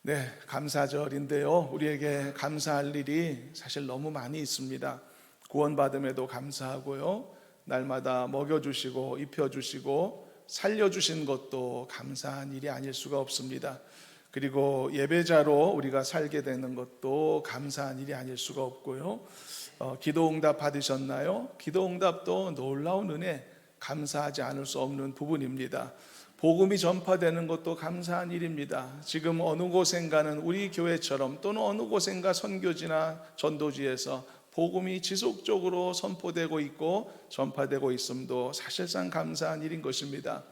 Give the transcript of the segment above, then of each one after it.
네, 감사절인데요. 우리에게 감사할 일이 사실 너무 많이 있습니다. 구원받음에도 감사하고요. 날마다 먹여주시고 입혀주시고 살려주신 것도 감사한 일이 아닐 수가 없습니다. 그리고 예배자로 우리가 살게 되는 것도 감사한 일이 아닐 수가 없고요. 기도응답 받으셨나요? 기도응답도 놀라운 은혜, 감사하지 않을 수 없는 부분입니다. 복음이 전파되는 것도 감사한 일입니다. 지금 어느 곳엔가는 우리 교회처럼 또는 어느 곳엔가 선교지나 전도지에서 복음이 지속적으로 선포되고 있고 전파되고 있음도 사실상 감사한 일인 것입니다.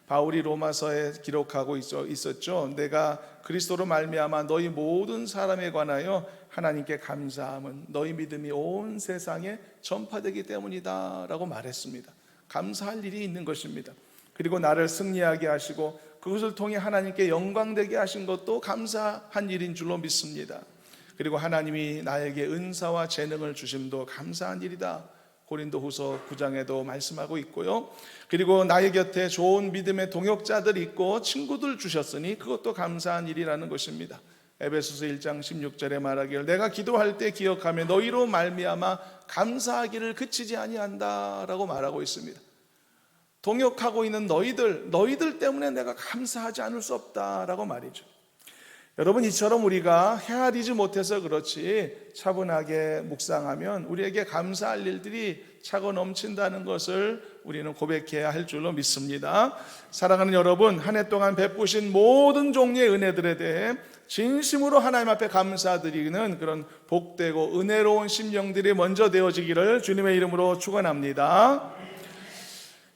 바울이 로마서에 기록하고 있었죠. 내가 그리스도로 말미암아 너희 모든 사람에 관하여 하나님께 감사함은 너희 믿음이 온 세상에 전파되기 때문이다 라고 말했습니다. 감사할 일이 있는 것입니다. 그리고 나를 승리하게 하시고 그것을 통해 하나님께 영광되게 하신 것도 감사한 일인 줄로 믿습니다. 그리고 하나님이 나에게 은사와 재능을 주심도 감사한 일이다. 고린도후서 9장에도 말씀하고 있고요. 그리고 나의 곁에 좋은 믿음의 동역자들이 있고 친구들 주셨으니 그것도 감사한 일이라는 것입니다. 에베소서 1장 16절에 말하기를 내가 기도할 때 기억하며 너희로 말미암아 감사하기를 그치지 아니한다 라고 말하고 있습니다. 동역하고 있는 너희들 때문에 내가 감사하지 않을 수 없다라고 말이죠. 여러분, 이처럼 우리가 헤아리지 못해서 그렇지 차분하게 묵상하면 우리에게 감사할 일들이 차고 넘친다는 것을 우리는 고백해야 할 줄로 믿습니다. 사랑하는 여러분, 한 해 동안 베푸신 모든 종류의 은혜들에 대해 진심으로 하나님 앞에 감사드리는 그런 복되고 은혜로운 심령들이 먼저 되어지기를 주님의 이름으로 축원합니다.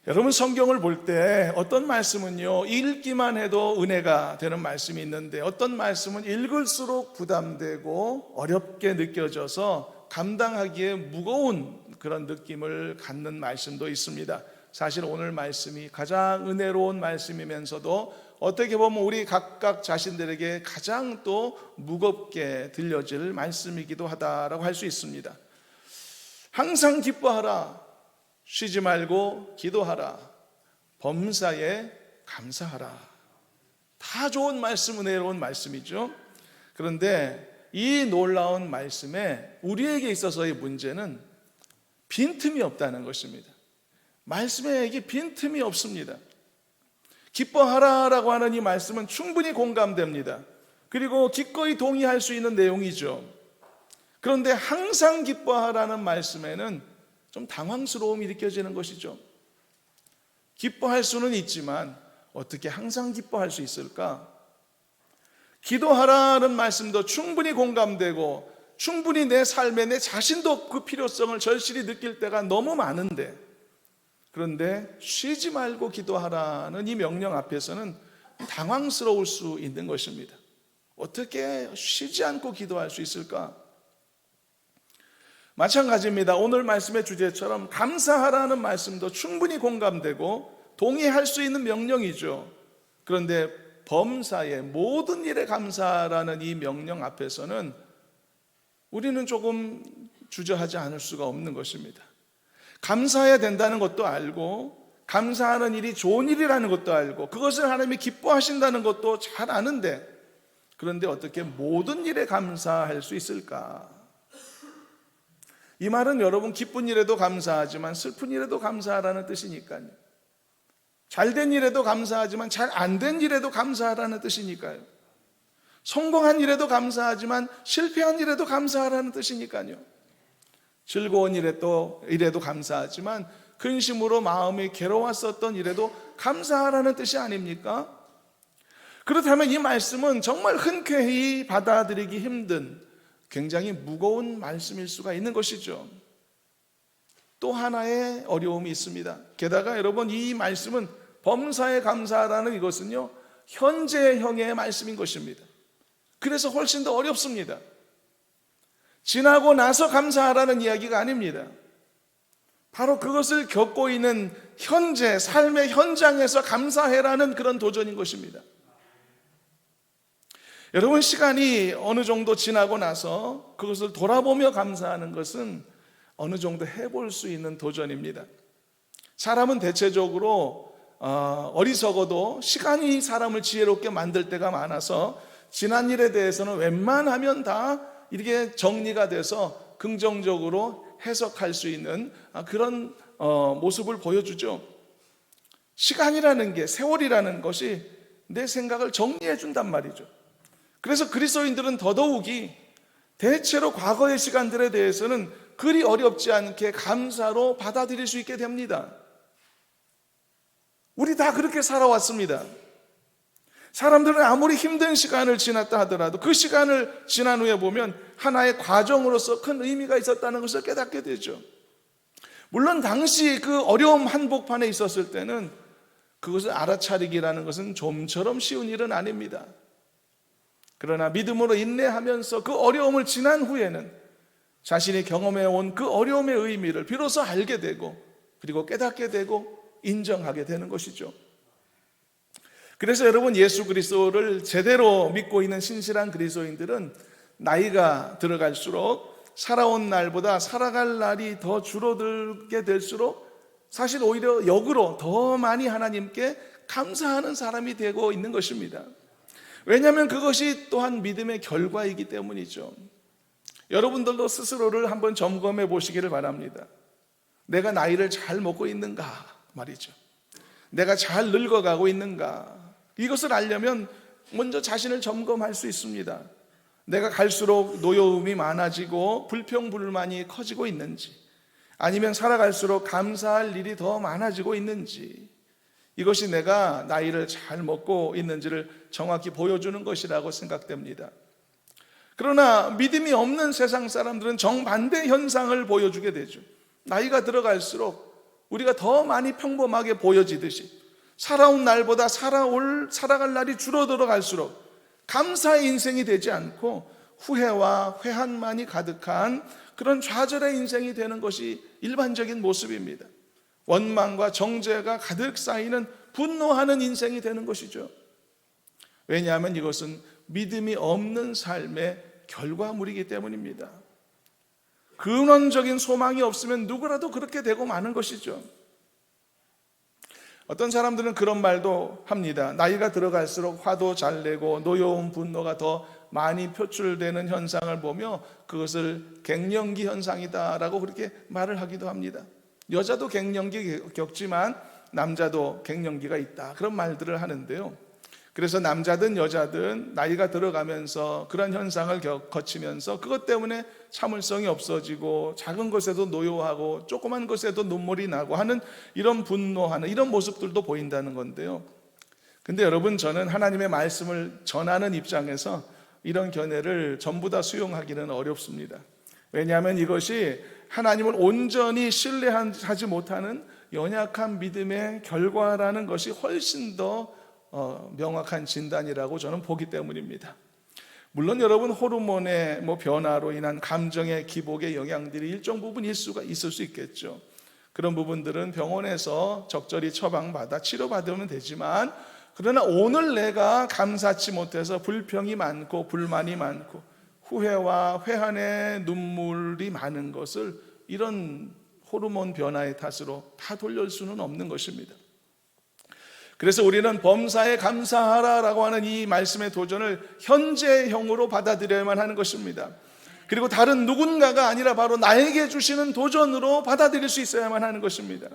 여러분, 성경을 볼 때 어떤 말씀은요 읽기만 해도 은혜가 되는 말씀이 있는데 어떤 말씀은 읽을수록 부담되고 어렵게 느껴져서 감당하기에 무거운 그런 느낌을 갖는 말씀도 있습니다. 사실 오늘 말씀이 가장 은혜로운 말씀이면서도 어떻게 보면 우리 각각 자신들에게 가장 또 무겁게 들려질 말씀이기도 하다라고 할 수 있습니다. 항상 기뻐하라, 쉬지 말고 기도하라, 범사에 감사하라. 다 좋은 말씀, 은혜로운 말씀이죠. 그런데 이 놀라운 말씀에 우리에게 있어서의 문제는 빈틈이 없다는 것입니다. 말씀에 이게 빈틈이 없습니다. 기뻐하라라고 하는 이 말씀은 충분히 공감됩니다. 그리고 기꺼이 동의할 수 있는 내용이죠. 그런데 항상 기뻐하라는 말씀에는 좀 당황스러움이 느껴지는 것이죠. 기뻐할 수는 있지만 어떻게 항상 기뻐할 수 있을까? 기도하라는 말씀도 충분히 공감되고 충분히 내 삶에 내 자신도 그 필요성을 절실히 느낄 때가 너무 많은데, 그런데 쉬지 말고 기도하라는 이 명령 앞에서는 당황스러울 수 있는 것입니다. 어떻게 쉬지 않고 기도할 수 있을까? 마찬가지입니다. 오늘 말씀의 주제처럼 감사하라는 말씀도 충분히 공감되고 동의할 수 있는 명령이죠. 그런데 범사의 모든 일에 감사하라는 이 명령 앞에서는 우리는 조금 주저하지 않을 수가 없는 것입니다. 감사해야 된다는 것도 알고 감사하는 일이 좋은 일이라는 것도 알고 그것을 하나님이 기뻐하신다는 것도 잘 아는데, 그런데 어떻게 모든 일에 감사할 수 있을까? 이 말은 여러분 기쁜 일에도 감사하지만 슬픈 일에도 감사하라는 뜻이니까요. 잘된 일에도 감사하지만 잘 안 된 일에도 감사하라는 뜻이니까요. 성공한 일에도 감사하지만 실패한 일에도 감사하라는 뜻이니까요. 즐거운 일에도 감사하지만 근심으로 마음이 괴로웠었던 일에도 감사하라는 뜻이 아닙니까? 그렇다면 이 말씀은 정말 흔쾌히 받아들이기 힘든 굉장히 무거운 말씀일 수가 있는 것이죠. 또 하나의 어려움이 있습니다. 게다가 여러분, 이 말씀은 범사에 감사하라는 이것은요 현재형의 말씀인 것입니다. 그래서 훨씬 더 어렵습니다. 지나고 나서 감사하라는 이야기가 아닙니다. 바로 그것을 겪고 있는 현재 삶의 현장에서 감사해라는 그런 도전인 것입니다. 여러분, 시간이 어느 정도 지나고 나서 그것을 돌아보며 감사하는 것은 어느 정도 해볼 수 있는 도전입니다. 사람은 대체적으로 어리석어도 시간이 사람을 지혜롭게 만들 때가 많아서 지난 일에 대해서는 웬만하면 다 이렇게 정리가 돼서 긍정적으로 해석할 수 있는 그런 모습을 보여주죠. 시간이라는 게, 세월이라는 것이 내 생각을 정리해 준단 말이죠. 그래서 그리스도인들은 더더욱이 대체로 과거의 시간들에 대해서는 그리 어렵지 않게 감사로 받아들일 수 있게 됩니다. 우리 다 그렇게 살아왔습니다. 사람들은 아무리 힘든 시간을 지났다 하더라도 그 시간을 지난 후에 보면 하나의 과정으로서 큰 의미가 있었다는 것을 깨닫게 되죠. 물론 당시 그 어려움 한복판에 있었을 때는 그것을 알아차리기라는 것은 좀처럼 쉬운 일은 아닙니다. 그러나 믿음으로 인내하면서 그 어려움을 지난 후에는 자신이 경험해온 그 어려움의 의미를 비로소 알게 되고, 그리고 깨닫게 되고 인정하게 되는 것이죠. 그래서 여러분, 예수 그리스도를 제대로 믿고 있는 신실한 그리스도인들은 나이가 들어갈수록 살아온 날보다 살아갈 날이 더 줄어들게 될수록 사실 오히려 역으로 더 많이 하나님께 감사하는 사람이 되고 있는 것입니다. 왜냐하면 그것이 또한 믿음의 결과이기 때문이죠. 여러분들도 스스로를 한번 점검해 보시기를 바랍니다. 내가 나이를 잘 먹고 있는가 말이죠. 내가 잘 늙어가고 있는가, 이것을 알려면 먼저 자신을 점검할 수 있습니다. 내가 갈수록 노여움이 많아지고 불평불만이 커지고 있는지, 아니면 살아갈수록 감사할 일이 더 많아지고 있는지, 이것이 내가 나이를 잘 먹고 있는지를 정확히 보여주는 것이라고 생각됩니다. 그러나 믿음이 없는 세상 사람들은 정반대 현상을 보여주게 되죠. 나이가 들어갈수록 우리가 더 많이 평범하게 보여지듯이 살아온 날보다 살아갈 날이 줄어들어 갈수록 감사의 인생이 되지 않고 후회와 회한만이 가득한 그런 좌절의 인생이 되는 것이 일반적인 모습입니다. 원망과 정죄가 가득 쌓이는 분노하는 인생이 되는 것이죠. 왜냐하면 이것은 믿음이 없는 삶의 결과물이기 때문입니다. 근원적인 소망이 없으면 누구라도 그렇게 되고 마는 것이죠. 어떤 사람들은 그런 말도 합니다. 나이가 들어갈수록 화도 잘 내고 노여움, 분노가 더 많이 표출되는 현상을 보며 그것을 갱년기 현상이다라고 그렇게 말을 하기도 합니다. 여자도 갱년기 겪지만 남자도 갱년기가 있다, 그런 말들을 하는데요. 그래서 남자든 여자든 나이가 들어가면서 그런 현상을 거치면서 그것 때문에 참을성이 없어지고 작은 것에도 노여워하고 조그만 것에도 눈물이 나고 하는 이런 분노하는 이런 모습들도 보인다는 건데요. 근데 여러분, 저는 하나님의 말씀을 전하는 입장에서 이런 견해를 전부 다 수용하기는 어렵습니다. 왜냐하면 이것이 하나님을 온전히 신뢰하지 못하는 연약한 믿음의 결과라는 것이 훨씬 더 명확한 진단이라고 저는 보기 때문입니다. 물론 여러분, 호르몬의 변화로 인한 감정의 기복의 영향들이 일정 부분 있을 수 있겠죠. 그런 부분들은 병원에서 적절히 처방받아 치료받으면 되지만, 그러나 오늘 내가 감사치 못해서 불평이 많고 불만이 많고 후회와 회한의 눈물이 많은 것을 이런 호르몬 변화의 탓으로 다 돌릴 수는 없는 것입니다. 그래서 우리는 범사에 감사하라라고 하는 이 말씀의 도전을 현재형으로 받아들여야만 하는 것입니다. 그리고 다른 누군가가 아니라 바로 나에게 주시는 도전으로 받아들일 수 있어야만 하는 것입니다.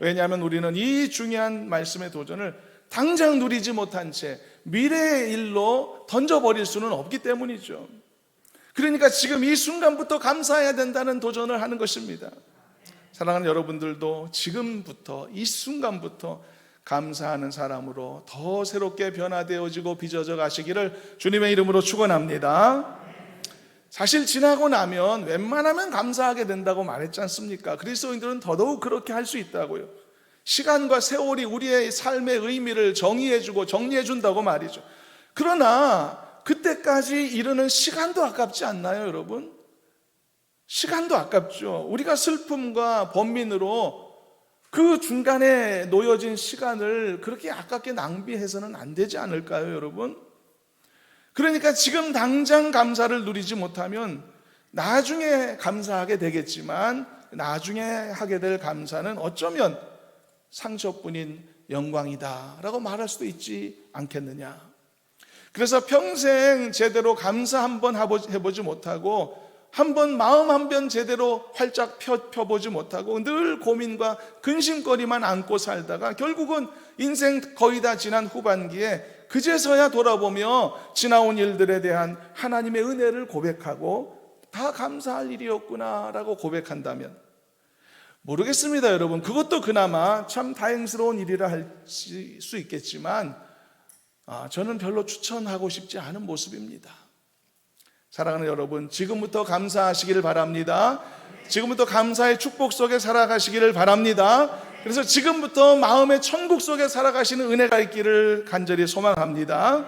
왜냐하면 우리는 이 중요한 말씀의 도전을 당장 누리지 못한 채 미래의 일로 던져버릴 수는 없기 때문이죠. 그러니까 지금 이 순간부터 감사해야 된다는 도전을 하는 것입니다. 사랑하는 여러분들도 지금부터, 이 순간부터 감사하는 사람으로 더 새롭게 변화되어지고 빚어져 가시기를 주님의 이름으로 축원합니다. 사실 지나고 나면 웬만하면 감사하게 된다고 말했지 않습니까? 그리스도인들은 더더욱 그렇게 할 수 있다고요. 시간과 세월이 우리의 삶의 의미를 정의해주고 정리해준다고 말이죠. 그러나 그때까지 이르는 시간도 아깝지 않나요, 여러분? 시간도 아깝죠. 우리가 슬픔과 번민으로 그 중간에 놓여진 시간을 그렇게 아깝게 낭비해서는 안 되지 않을까요, 여러분? 그러니까 지금 당장 감사를 누리지 못하면 나중에 감사하게 되겠지만, 나중에 하게 될 감사는 어쩌면 상처뿐인 영광이다 라고 말할 수도 있지 않겠느냐. 그래서 평생 제대로 감사 한번 해보지 못하고 한번 마음 한 번 제대로 활짝 펴보지 못하고 늘 고민과 근심거리만 안고 살다가 결국은 인생 거의 다 지난 후반기에 그제서야 돌아보며 지나온 일들에 대한 하나님의 은혜를 고백하고 다 감사할 일이었구나 라고 고백한다면, 모르겠습니다 여러분. 그것도 그나마 참 다행스러운 일이라 할 수 있겠지만 저는 별로 추천하고 싶지 않은 모습입니다. 사랑하는 여러분, 지금부터 감사하시기를 바랍니다. 지금부터 감사의 축복 속에 살아가시기를 바랍니다. 그래서 지금부터 마음의 천국 속에 살아가시는 은혜가 있기를 간절히 소망합니다.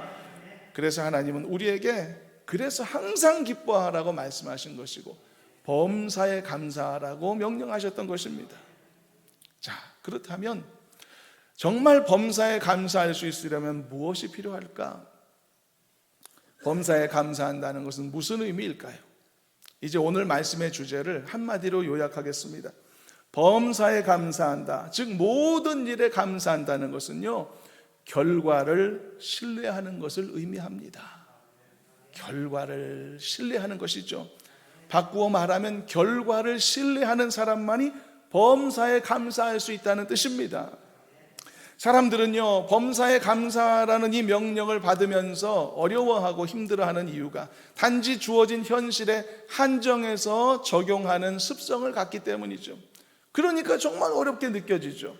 그래서 하나님은 우리에게 그래서 항상 기뻐하라고 말씀하신 것이고 범사에 감사하라고 명령하셨던 것입니다. 자, 그렇다면 정말 범사에 감사할 수 있으려면 무엇이 필요할까? 범사에 감사한다는 것은 무슨 의미일까요? 이제 오늘 말씀의 주제를 한마디로 요약하겠습니다. 범사에 감사한다, 즉 모든 일에 감사한다는 것은요, 결과를 신뢰하는 것을 의미합니다. 결과를 신뢰하는 것이죠. 바꾸어 말하면 결과를 신뢰하는 사람만이 범사에 감사할 수 있다는 뜻입니다. 사람들은요, 범사에 감사라는 이 명령을 받으면서 어려워하고 힘들어하는 이유가 단지 주어진 현실에 한정해서 적용하는 습성을 갖기 때문이죠. 그러니까 정말 어렵게 느껴지죠.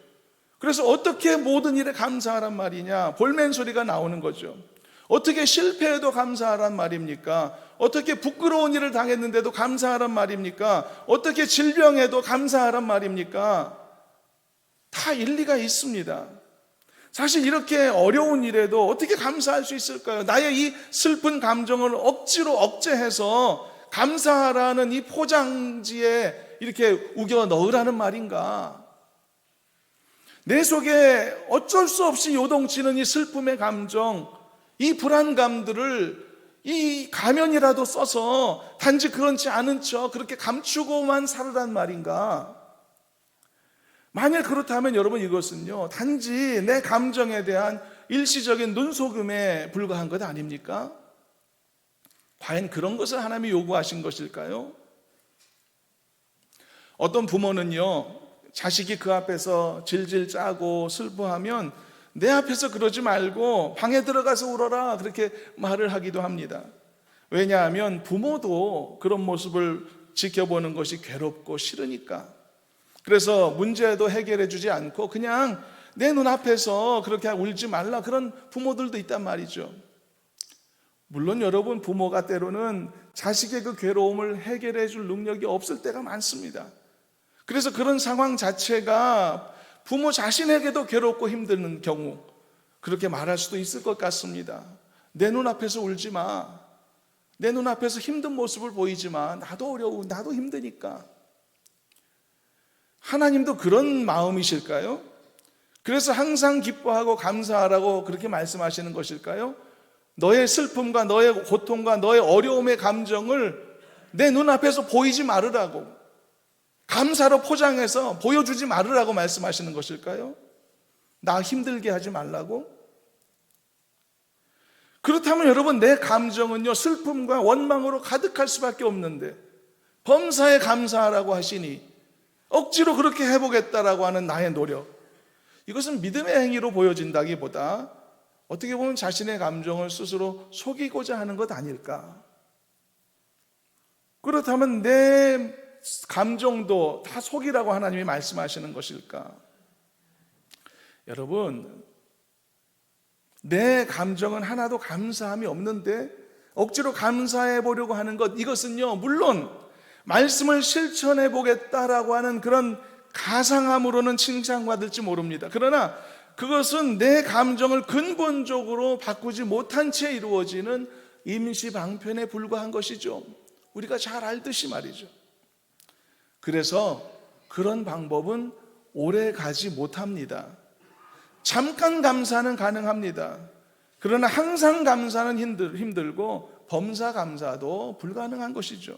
그래서 어떻게 모든 일에 감사하란 말이냐, 볼멘 소리가 나오는 거죠. 어떻게 실패해도 감사하란 말입니까? 어떻게 부끄러운 일을 당했는데도 감사하란 말입니까? 어떻게 질병해도 감사하란 말입니까? 다 일리가 있습니다. 사실 이렇게 어려운 일에도 어떻게 감사할 수 있을까요? 나의 이 슬픈 감정을 억지로 억제해서 감사하라는 이 포장지에 이렇게 우겨 넣으라는 말인가? 내 속에 어쩔 수 없이 요동치는 이 슬픔의 감정, 이 불안감들을 이 가면이라도 써서 단지 그렇지 않은 척 그렇게 감추고만 살으란 말인가? 만약 그렇다면 여러분, 이것은요, 단지 내 감정에 대한 일시적인 눈속임에 불과한 것 아닙니까? 과연 그런 것을 하나님이 요구하신 것일까요? 어떤 부모는요, 자식이 그 앞에서 질질 짜고 슬퍼하면 내 앞에서 그러지 말고 방에 들어가서 울어라, 그렇게 말을 하기도 합니다. 왜냐하면 부모도 그런 모습을 지켜보는 것이 괴롭고 싫으니까. 그래서 문제도 해결해 주지 않고 그냥 내 눈앞에서 그렇게 울지 말라, 그런 부모들도 있단 말이죠. 물론 여러분, 부모가 때로는 자식의 그 괴로움을 해결해 줄 능력이 없을 때가 많습니다. 그래서 그런 상황 자체가 부모 자신에게도 괴롭고 힘든 경우 그렇게 말할 수도 있을 것 같습니다. 내 눈앞에서 울지 마, 내 눈앞에서 힘든 모습을 보이지 마, 나도 어려워, 나도 힘드니까. 하나님도 그런 마음이실까요? 그래서 항상 기뻐하고 감사하라고 그렇게 말씀하시는 것일까요? 너의 슬픔과 너의 고통과 너의 어려움의 감정을 내 눈앞에서 보이지 말으라고, 감사로 포장해서 보여주지 말으라고 말씀하시는 것일까요? 나 힘들게 하지 말라고? 그렇다면 여러분, 내 감정은요, 슬픔과 원망으로 가득할 수밖에 없는데 범사에 감사하라고 하시니 억지로 그렇게 해보겠다라고 하는 나의 노력, 이것은 믿음의 행위로 보여진다기보다 어떻게 보면 자신의 감정을 스스로 속이고자 하는 것 아닐까? 그렇다면 내 감정도 다 속이라고 하나님이 말씀하시는 것일까? 여러분, 내 감정은 하나도 감사함이 없는데 억지로 감사해 보려고 하는 것, 이것은요, 물론 말씀을 실천해 보겠다라고 하는 그런 가상함으로는 칭찬받을지 모릅니다. 그러나 그것은 내 감정을 근본적으로 바꾸지 못한 채 이루어지는 임시 방편에 불과한 것이죠. 우리가 잘 알듯이 말이죠. 그래서 그런 방법은 오래 가지 못합니다. 잠깐 감사는 가능합니다. 그러나 항상 감사는 힘들고 범사 감사도 불가능한 것이죠.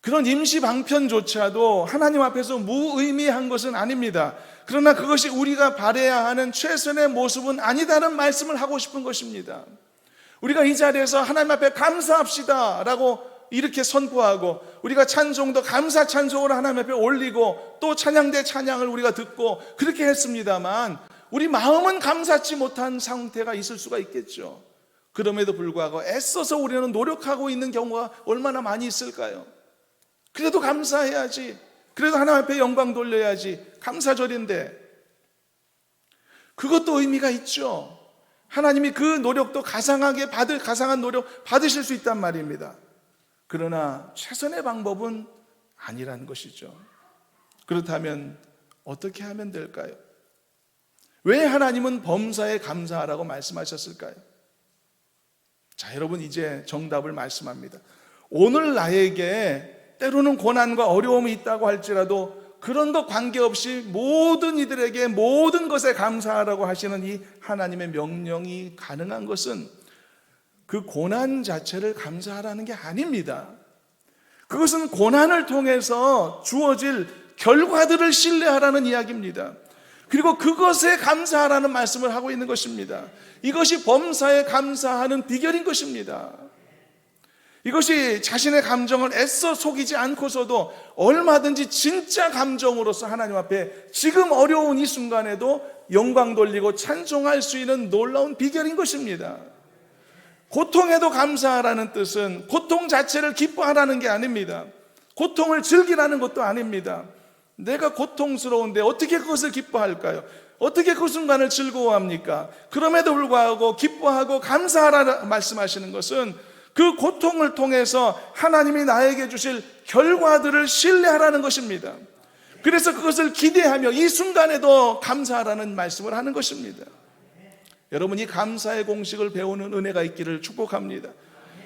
그런 임시 방편조차도 하나님 앞에서 무의미한 것은 아닙니다. 그러나 그것이 우리가 바라야 하는 최선의 모습은 아니다는 말씀을 하고 싶은 것입니다. 우리가 이 자리에서 하나님 앞에 감사합시다 라고 이렇게 선포하고, 우리가 찬송도 감사 찬송으로 하나님 앞에 올리고, 또 찬양대 찬양을 우리가 듣고 그렇게 했습니다만, 우리 마음은 감사치 못한 상태가 있을 수가 있겠죠. 그럼에도 불구하고 애써서 우리는 노력하고 있는 경우가 얼마나 많이 있을까요? 그래도 감사해야지, 그래도 하나님 앞에 영광 돌려야지, 감사절인데. 그것도 의미가 있죠. 하나님이 그 노력도 가상한 노력 받으실 수 있단 말입니다. 그러나 최선의 방법은 아니라는 것이죠. 그렇다면 어떻게 하면 될까요? 왜 하나님은 범사에 감사하라고 말씀하셨을까요? 자, 여러분, 이제 정답을 말씀합니다. 오늘 나에게 때로는 고난과 어려움이 있다고 할지라도 그런 것 관계없이 모든 이들에게 모든 것에 감사하라고 하시는 이 하나님의 명령이 가능한 것은 그 고난 자체를 감사하라는 게 아닙니다. 그것은 고난을 통해서 주어질 결과들을 신뢰하라는 이야기입니다. 그리고 그것에 감사하라는 말씀을 하고 있는 것입니다. 이것이 범사에 감사하는 비결인 것입니다. 이것이 자신의 감정을 애써 속이지 않고서도 얼마든지 진짜 감정으로서 하나님 앞에 지금 어려운 이 순간에도 영광 돌리고 찬송할 수 있는 놀라운 비결인 것입니다. 고통에도 감사하라는 뜻은 고통 자체를 기뻐하라는 게 아닙니다. 고통을 즐기라는 것도 아닙니다. 내가 고통스러운데 어떻게 그것을 기뻐할까요? 어떻게 그 순간을 즐거워합니까? 그럼에도 불구하고 기뻐하고 감사하라 말씀하시는 것은 그 고통을 통해서 하나님이 나에게 주실 결과들을 신뢰하라는 것입니다. 그래서 그것을 기대하며 이 순간에도 감사하라는 말씀을 하는 것입니다. 여러분, 이 감사의 공식을 배우는 은혜가 있기를 축복합니다.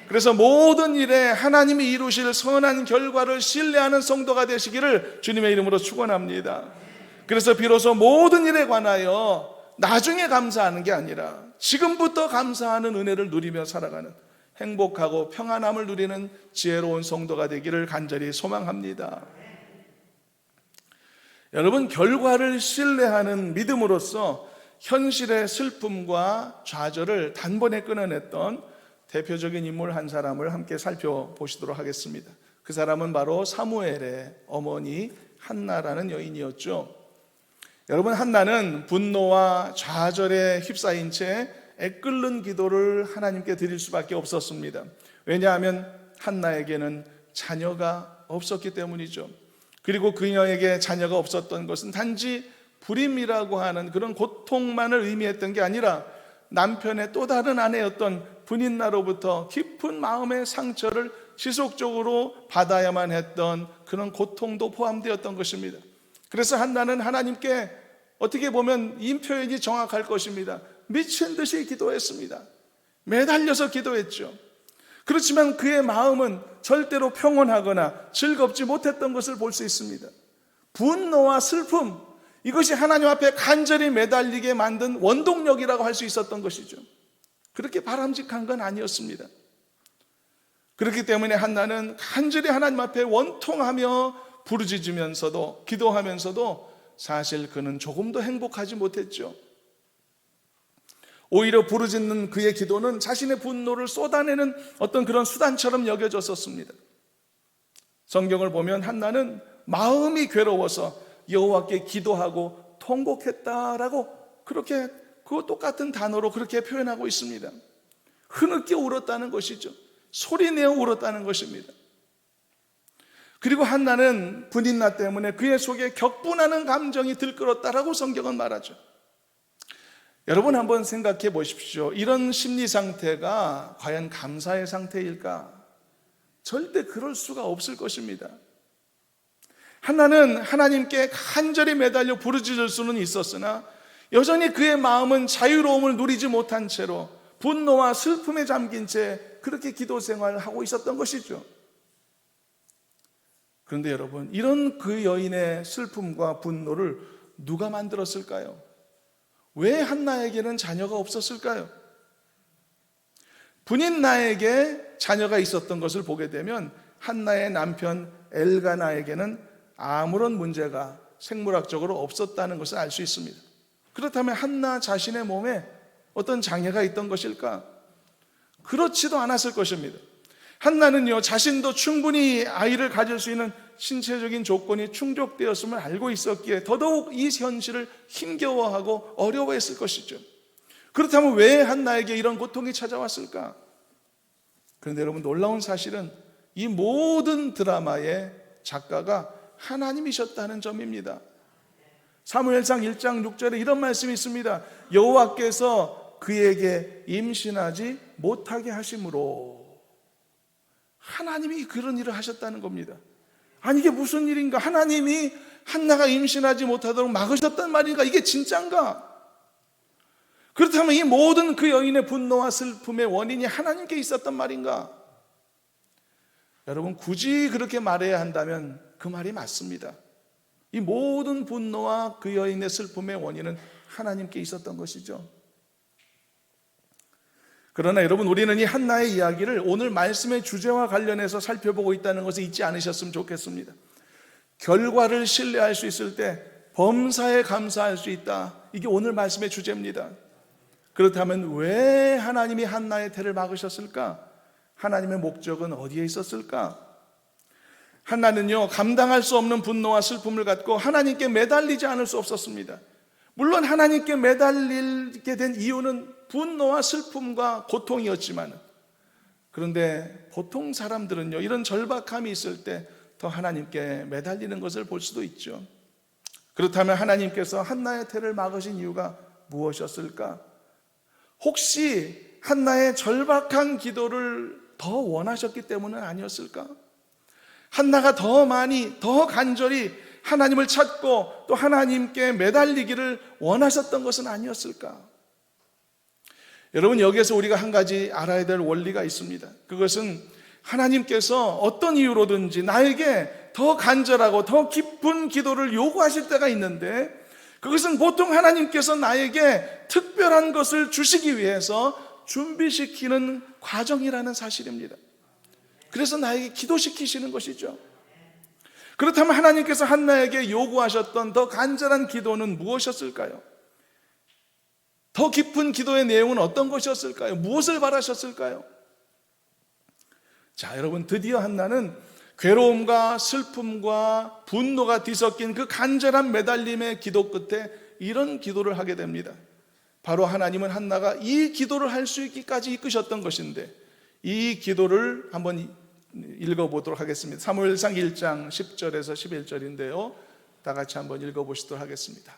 그래서 모든 일에 하나님이 이루실 선한 결과를 신뢰하는 성도가 되시기를 주님의 이름으로 축원합니다. 그래서 비로소 모든 일에 관하여 나중에 감사하는 게 아니라 지금부터 감사하는 은혜를 누리며 살아가는 행복하고 평안함을 누리는 지혜로운 성도가 되기를 간절히 소망합니다. 여러분, 결과를 신뢰하는 믿음으로써 현실의 슬픔과 좌절을 단번에 끊어냈던 대표적인 인물 한 사람을 함께 살펴보시도록 하겠습니다. 그 사람은 바로 사무엘의 어머니 한나라는 여인이었죠. 여러분, 한나는 분노와 좌절에 휩싸인 채 애끓는 기도를 하나님께 드릴 수밖에 없었습니다. 왜냐하면 한나에게는 자녀가 없었기 때문이죠. 그리고 그녀에게 자녀가 없었던 것은 단지 불임이라고 하는 그런 고통만을 의미했던 게 아니라 남편의 또 다른 아내였던 분인나로부터 깊은 마음의 상처를 지속적으로 받아야만 했던 그런 고통도 포함되었던 것입니다. 그래서 한나는 하나님께 어떻게 보면 이 표현이 정확할 것입니다. 미친 듯이 기도했습니다. 매달려서 기도했죠. 그렇지만 그의 마음은 절대로 평온하거나 즐겁지 못했던 것을 볼 수 있습니다. 분노와 슬픔, 이것이 하나님 앞에 간절히 매달리게 만든 원동력이라고 할 수 있었던 것이죠. 그렇게 바람직한 건 아니었습니다. 그렇기 때문에 한나는 간절히 하나님 앞에 원통하며 부르짖으면서도 기도하면서도 사실 그는 조금도 행복하지 못했죠. 오히려 부르짖는 그의 기도는 자신의 분노를 쏟아내는 어떤 그런 수단처럼 여겨졌었습니다. 성경을 보면 한나는 마음이 괴로워서 여호와께 기도하고 통곡했다라고 그렇게 그 똑같은 단어로 그렇게 표현하고 있습니다. 흐느껴 울었다는 것이죠. 소리내어 울었다는 것입니다. 그리고 한나는 분인나 때문에 그의 속에 격분하는 감정이 들끓었다라고 성경은 말하죠. 여러분, 한번 생각해 보십시오. 이런 심리 상태가 과연 감사의 상태일까? 절대 그럴 수가 없을 것입니다. 한나는 하나님께 간절히 매달려 부르짖을 수는 있었으나 여전히 그의 마음은 자유로움을 누리지 못한 채로 분노와 슬픔에 잠긴 채 그렇게 기도 생활을 하고 있었던 것이죠. 그런데 여러분, 이런 그 여인의 슬픔과 분노를 누가 만들었을까요? 왜 한나에게는 자녀가 없었을까요? 분인나에게 자녀가 있었던 것을 보게 되면 한나의 남편 엘가나에게는 아무런 문제가 생물학적으로 없었다는 것을 알 수 있습니다. 그렇다면 한나 자신의 몸에 어떤 장애가 있던 것일까? 그렇지도 않았을 것입니다. 한나는요, 자신도 충분히 아이를 가질 수 있는 신체적인 조건이 충족되었음을 알고 있었기에 더더욱 이 현실을 힘겨워하고 어려워했을 것이죠. 그렇다면 왜 한나에게 이런 고통이 찾아왔을까? 그런데 여러분, 놀라운 사실은 이 모든 드라마의 작가가 하나님이셨다는 점입니다. 사무엘상 1장 6절에 이런 말씀이 있습니다. 여호와께서 그에게 임신하지 못하게 하심으로. 하나님이 그런 일을 하셨다는 겁니다. 아니, 이게 무슨 일인가? 하나님이 한나가 임신하지 못하도록 막으셨단 말인가? 이게 진짠가? 그렇다면 이 모든 그 여인의 분노와 슬픔의 원인이 하나님께 있었단 말인가? 여러분, 굳이 그렇게 말해야 한다면 그 말이 맞습니다. 이 모든 분노와 그 여인의 슬픔의 원인은 하나님께 있었던 것이죠. 그러나 여러분, 우리는 이 한나의 이야기를 오늘 말씀의 주제와 관련해서 살펴보고 있다는 것을 잊지 않으셨으면 좋겠습니다. 결과를 신뢰할 수 있을 때 범사에 감사할 수 있다. 이게 오늘 말씀의 주제입니다. 그렇다면 왜 하나님이 한나의 태를 막으셨을까? 하나님의 목적은 어디에 있었을까? 한나는요, 감당할 수 없는 분노와 슬픔을 갖고 하나님께 매달리지 않을 수 없었습니다. 물론 하나님께 매달리게 된 이유는 분노와 슬픔과 고통이었지만, 그런데 보통 사람들은요, 이런 절박함이 있을 때 더 하나님께 매달리는 것을 볼 수도 있죠. 그렇다면 하나님께서 한나의 태를 막으신 이유가 무엇이었을까? 혹시 한나의 절박한 기도를 더 원하셨기 때문은 아니었을까? 한나가 더 많이, 더 간절히 하나님을 찾고 또 하나님께 매달리기를 원하셨던 것은 아니었을까? 여러분, 여기에서 우리가 한 가지 알아야 될 원리가 있습니다. 그것은 하나님께서 어떤 이유로든지 나에게 더 간절하고 더 깊은 기도를 요구하실 때가 있는데, 그것은 보통 하나님께서 나에게 특별한 것을 주시기 위해서 준비시키는 과정이라는 사실입니다. 그래서 나에게 기도시키시는 것이죠. 그렇다면 하나님께서 한나에게 요구하셨던 더 간절한 기도는 무엇이었을까요? 더 깊은 기도의 내용은 어떤 것이었을까요? 무엇을 바라셨을까요? 자, 여러분, 드디어 한나는 괴로움과 슬픔과 분노가 뒤섞인 그 간절한 매달림의 기도 끝에 이런 기도를 하게 됩니다. 바로 하나님은 한나가 이 기도를 할 수 있기까지 이끄셨던 것인데, 이 기도를 한번 읽어보도록 하겠습니다. 사무엘상 1장 10절에서 11절인데요 다 같이 한번 읽어보시도록 하겠습니다.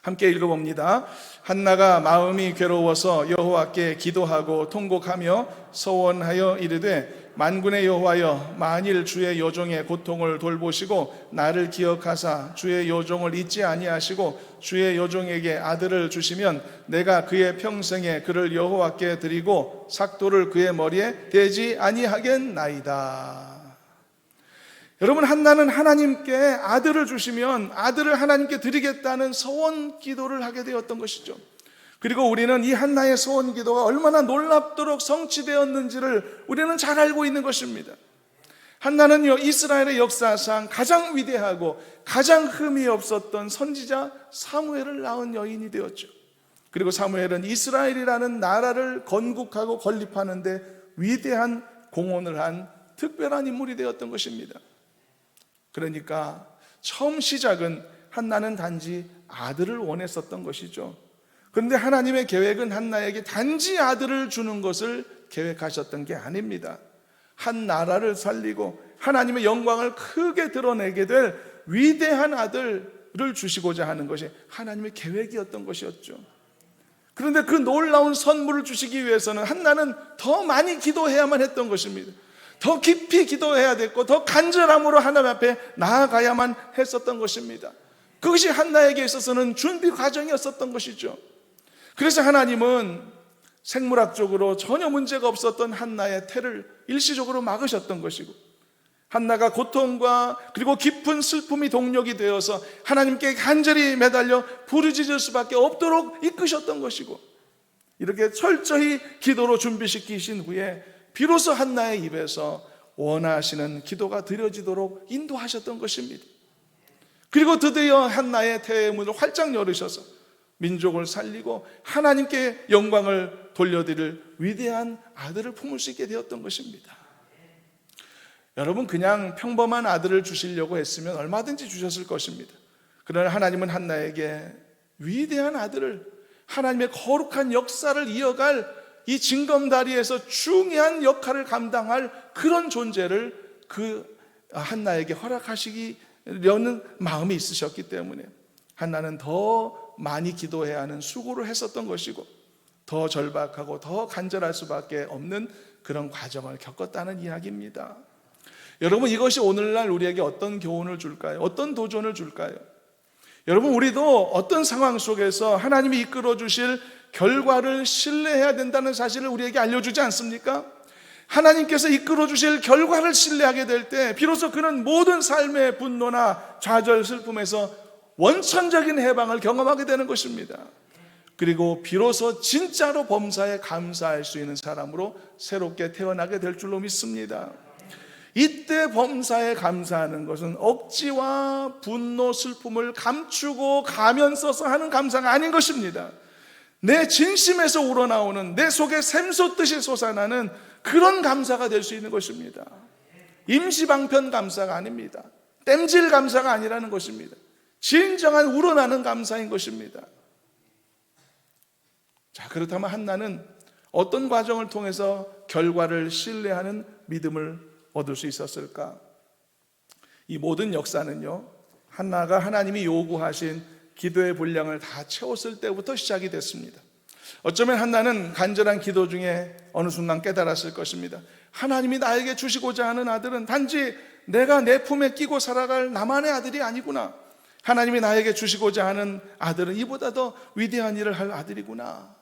함께 읽어봅니다. 한나가 마음이 괴로워서 여호와께 기도하고 통곡하며 서원하여 이르되, 만군의 여호와여, 만일 주의 여종의 고통을 돌보시고 나를 기억하사 주의 여종을 잊지 아니하시고 주의 여종에게 아들을 주시면 내가 그의 평생에 그를 여호와께 드리고 삭도를 그의 머리에 대지 아니하겠나이다. 여러분, 한나는 하나님께 아들을 주시면 아들을 하나님께 드리겠다는 소원 기도를 하게 되었던 것이죠. 그리고 우리는 이 한나의 소원 기도가 얼마나 놀랍도록 성취되었는지를 우리는 잘 알고 있는 것입니다. 한나는요, 이스라엘의 역사상 가장 위대하고 가장 흠이 없었던 선지자 사무엘을 낳은 여인이 되었죠. 그리고 사무엘은 이스라엘이라는 나라를 건국하고 건립하는 데 위대한 공헌을 한 특별한 인물이 되었던 것입니다. 그러니까 처음 시작은 한나는 단지 아들을 원했었던 것이죠. 그런데 하나님의 계획은 한나에게 단지 아들을 주는 것을 계획하셨던 게 아닙니다. 한 나라를 살리고 하나님의 영광을 크게 드러내게 될 위대한 아들을 주시고자 하는 것이 하나님의 계획이었던 것이었죠. 그런데 그 놀라운 선물을 주시기 위해서는 한나는 더 많이 기도해야만 했던 것입니다. 더 깊이 기도해야 됐고 더 간절함으로 하나님 앞에 나아가야만 했었던 것입니다. 그것이 한나에게 있어서는 준비 과정이었었던 것이죠. 그래서 하나님은 생물학적으로 전혀 문제가 없었던 한나의 태를 일시적으로 막으셨던 것이고, 한나가 고통과 그리고 깊은 슬픔이 동력이 되어서 하나님께 간절히 매달려 부르짖을 수밖에 없도록 이끄셨던 것이고, 이렇게 철저히 기도로 준비시키신 후에 비로소 한나의 입에서 원하시는 기도가 드려지도록 인도하셨던 것입니다. 그리고 드디어 한나의 태의 문을 활짝 열으셔서 민족을 살리고 하나님께 영광을 돌려드릴 위대한 아들을 품을 수 있게 되었던 것입니다. 여러분, 그냥 평범한 아들을 주시려고 했으면 얼마든지 주셨을 것입니다. 그러나 하나님은 한나에게 위대한 아들을, 하나님의 거룩한 역사를 이어갈 이 징검다리에서 중요한 역할을 감당할 그런 존재를 그 한나에게 허락하시려는 마음이 있으셨기 때문에 한나는 더 많이 기도해야 하는 수고를 했었던 것이고, 더 절박하고 더 간절할 수밖에 없는 그런 과정을 겪었다는 이야기입니다. 여러분, 이것이 오늘날 우리에게 어떤 교훈을 줄까요? 어떤 도전을 줄까요? 여러분, 우리도 어떤 상황 속에서 하나님이 이끌어 주실 결과를 신뢰해야 된다는 사실을 우리에게 알려주지 않습니까? 하나님께서 이끌어 주실 결과를 신뢰하게 될 때 비로소 그는 모든 삶의 분노나 좌절, 슬픔에서 원천적인 해방을 경험하게 되는 것입니다. 그리고 비로소 진짜로 범사에 감사할 수 있는 사람으로 새롭게 태어나게 될 줄로 믿습니다. 이때 범사에 감사하는 것은 억지와 분노, 슬픔을 감추고 가면 써서 하는 감사가 아닌 것입니다. 내 진심에서 우러나오는, 내 속에 샘솟듯이 솟아나는 그런 감사가 될 수 있는 것입니다. 임시방편 감사가 아닙니다. 땜질 감사가 아니라는 것입니다. 진정한 우러나는 감사인 것입니다. 자, 그렇다면 한나는 어떤 과정을 통해서 결과를 신뢰하는 믿음을 얻을 수 있었을까? 이 모든 역사는요, 한나가 하나님이 요구하신 기도의 분량을 다 채웠을 때부터 시작이 됐습니다. 어쩌면 한나는 간절한 기도 중에 어느 순간 깨달았을 것입니다. 하나님이 나에게 주시고자 하는 아들은 단지 내가 내 품에 끼고 살아갈 나만의 아들이 아니구나. 하나님이 나에게 주시고자 하는 아들은 이보다 더 위대한 일을 할 아들이구나.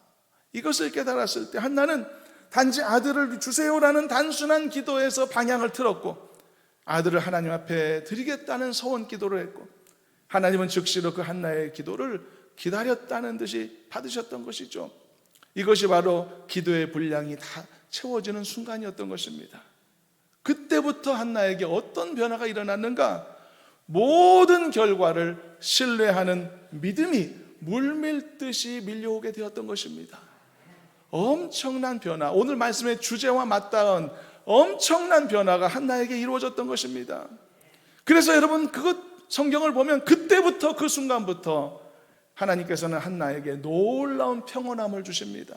이것을 깨달았을 때 한나는 단지 아들을 주세요라는 단순한 기도에서 방향을 틀었고, 아들을 하나님 앞에 드리겠다는 서원 기도를 했고, 하나님은 즉시로 그 한나의 기도를 기다렸다는 듯이 받으셨던 것이죠. 이것이 바로 기도의 분량이 다 채워지는 순간이었던 것입니다. 그때부터 한나에게 어떤 변화가 일어났는가? 모든 결과를 신뢰하는 믿음이 물밀듯이 밀려오게 되었던 것입니다. 엄청난 변화, 오늘 말씀의 주제와 맞닿은 엄청난 변화가 한나에게 이루어졌던 것입니다. 그래서 여러분, 그것 성경을 보면 그때부터, 그 순간부터 하나님께서는 한나에게 놀라운 평온함을 주십니다.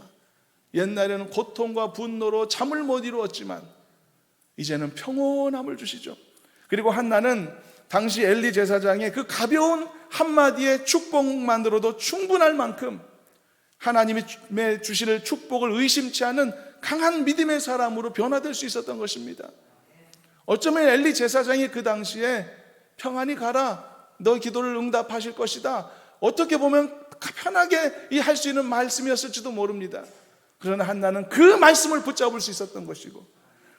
옛날에는 고통과 분노로 잠을 못 이루었지만 이제는 평온함을 주시죠. 그리고 한나는 당시 엘리 제사장의 그 가벼운 한마디의 축복만으로도 충분할 만큼 하나님이 주실 축복을 의심치 않은 강한 믿음의 사람으로 변화될 수 있었던 것입니다. 어쩌면 엘리 제사장이 그 당시에 평안히 가라, 너 기도를 응답하실 것이다, 어떻게 보면 편하게 할 수 있는 말씀이었을지도 모릅니다. 그러나 한나는 그 말씀을 붙잡을 수 있었던 것이고,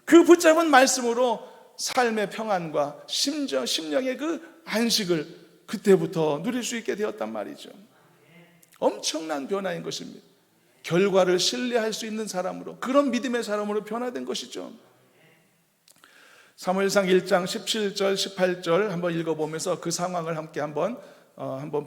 그 붙잡은 말씀으로 삶의 평안과 심령의 그 안식을 그때부터 누릴 수 있게 되었단 말이죠. 엄청난 변화인 것입니다. 결과를 신뢰할 수 있는 사람으로, 그런 믿음의 사람으로 변화된 것이죠. 사무엘상 1장 17절 18절 한번 읽어보면서 그 상황을 함께 한번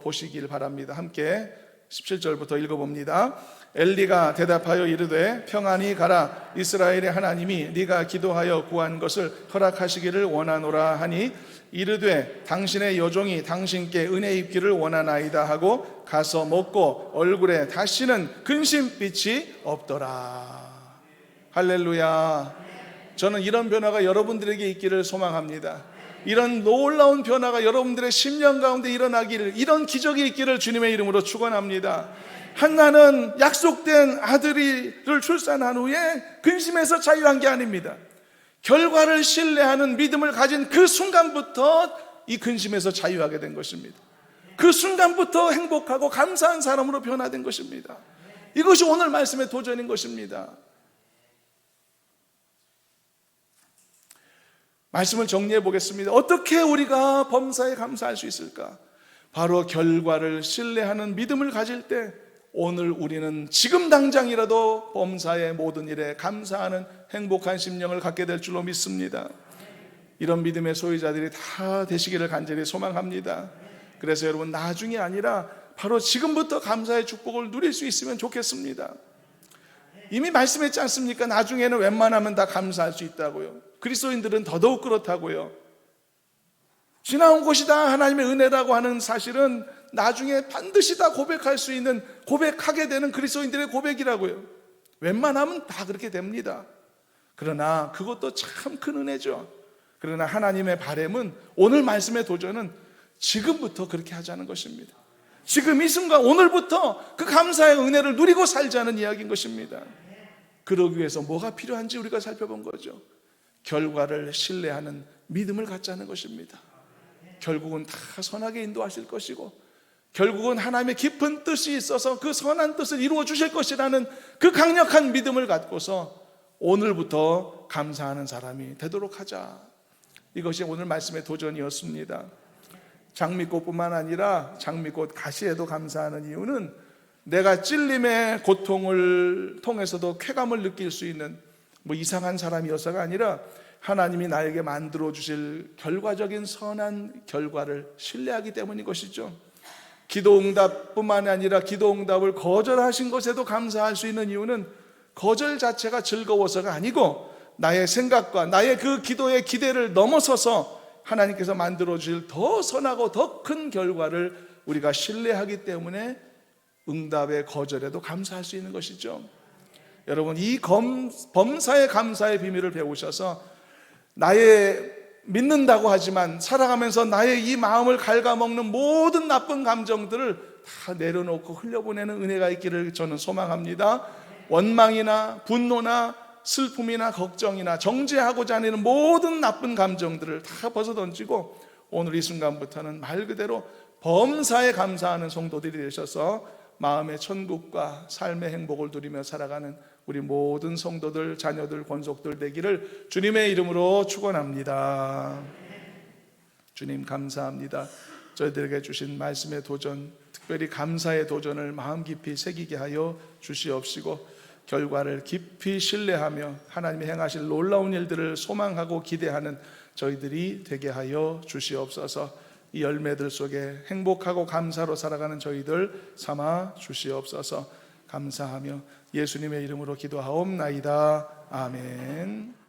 보시길 바랍니다. 함께 17절부터 읽어봅니다. 엘리가 대답하여 이르되 평안히 가라, 이스라엘의 하나님이 네가 기도하여 구한 것을 허락하시기를 원하노라 하니 이르되 당신의 여종이 당신께 은혜 입기를 원하나이다 하고 가서 먹고 얼굴에 다시는 근심빛이 없더라. 할렐루야. 저는 이런 변화가 여러분들에게 있기를 소망합니다. 이런 놀라운 변화가 여러분들의 심령 가운데 일어나기를, 이런 기적이 있기를 주님의 이름으로 축원합니다. 한나는 약속된 아들을 출산한 후에 근심에서 자유한 게 아닙니다. 결과를 신뢰하는 믿음을 가진 그 순간부터 이 근심에서 자유하게 된 것입니다. 그 순간부터 행복하고 감사한 사람으로 변화된 것입니다. 이것이 오늘 말씀의 도전인 것입니다. 말씀을 정리해 보겠습니다. 어떻게 우리가 범사에 감사할 수 있을까? 바로 결과를 신뢰하는 믿음을 가질 때 오늘 우리는 지금 당장이라도 범사의 모든 일에 감사하는 행복한 심령을 갖게 될 줄로 믿습니다. 이런 믿음의 소유자들이 다 되시기를 간절히 소망합니다. 그래서 여러분, 나중이 아니라 바로 지금부터 감사의 축복을 누릴 수 있으면 좋겠습니다. 이미 말씀했지 않습니까? 나중에는 웬만하면 다 감사할 수 있다고요. 그리스도인들은 더더욱 그렇다고요. 지나온 것이다 하나님의 은혜라고 하는 사실은 나중에 반드시 다 고백할 수 있는, 고백하게 되는 그리스도인들의 고백이라고요. 웬만하면 다 그렇게 됩니다. 그러나 그것도 참 큰 은혜죠. 그러나 하나님의 바람은, 오늘 말씀의 도전은 지금부터 그렇게 하자는 것입니다. 지금 이 순간, 오늘부터 그 감사의 은혜를 누리고 살자는 이야기인 것입니다. 그러기 위해서 뭐가 필요한지 우리가 살펴본 거죠. 결과를 신뢰하는 믿음을 갖자는 것입니다. 결국은 다 선하게 인도하실 것이고, 결국은 하나님의 깊은 뜻이 있어서 그 선한 뜻을 이루어 주실 것이라는 그 강력한 믿음을 갖고서 오늘부터 감사하는 사람이 되도록 하자. 이것이 오늘 말씀의 도전이었습니다. 장미꽃뿐만 아니라 장미꽃 가시에도 감사하는 이유는 내가 찔림의 고통을 통해서도 쾌감을 느낄 수 있는 이상한 사람이어서가 아니라 하나님이 나에게 만들어 주실 결과적인 선한 결과를 신뢰하기 때문인 것이죠. 기도응답뿐만 아니라 기도응답을 거절하신 것에도 감사할 수 있는 이유는 거절 자체가 즐거워서가 아니고 나의 생각과 나의 그 기도의 기대를 넘어서서 하나님께서 만들어 주실 더 선하고 더 큰 결과를 우리가 신뢰하기 때문에 응답의 거절에도 감사할 수 있는 것이죠. 여러분, 이 범사의 감사의 비밀을 배우셔서 나의 믿는다고 하지만 살아가면서 나의 이 마음을 갉아먹는 모든 나쁜 감정들을 다 내려놓고 흘려보내는 은혜가 있기를 저는 소망합니다. 원망이나 분노나 슬픔이나 걱정이나 정죄하고자 하는 모든 나쁜 감정들을 다 벗어던지고 오늘 이 순간부터는 말 그대로 범사에 감사하는 성도들이 되셔서 마음의 천국과 삶의 행복을 누리며 살아가는 우리 모든 성도들, 자녀들, 권속들 되기를 주님의 이름으로 축원합니다. 주님 감사합니다. 저희들에게 주신 말씀의 도전, 특별히 감사의 도전을 마음 깊이 새기게 하여 주시옵시고 결과를 깊이 신뢰하며 하나님이 행하실 놀라운 일들을 소망하고 기대하는 저희들이 되게 하여 주시옵소서. 이 열매들 속에 행복하고 감사로 살아가는 저희들 삼아 주시옵소서. 감사하며 예수님의 이름으로 기도하옵나이다. 아멘.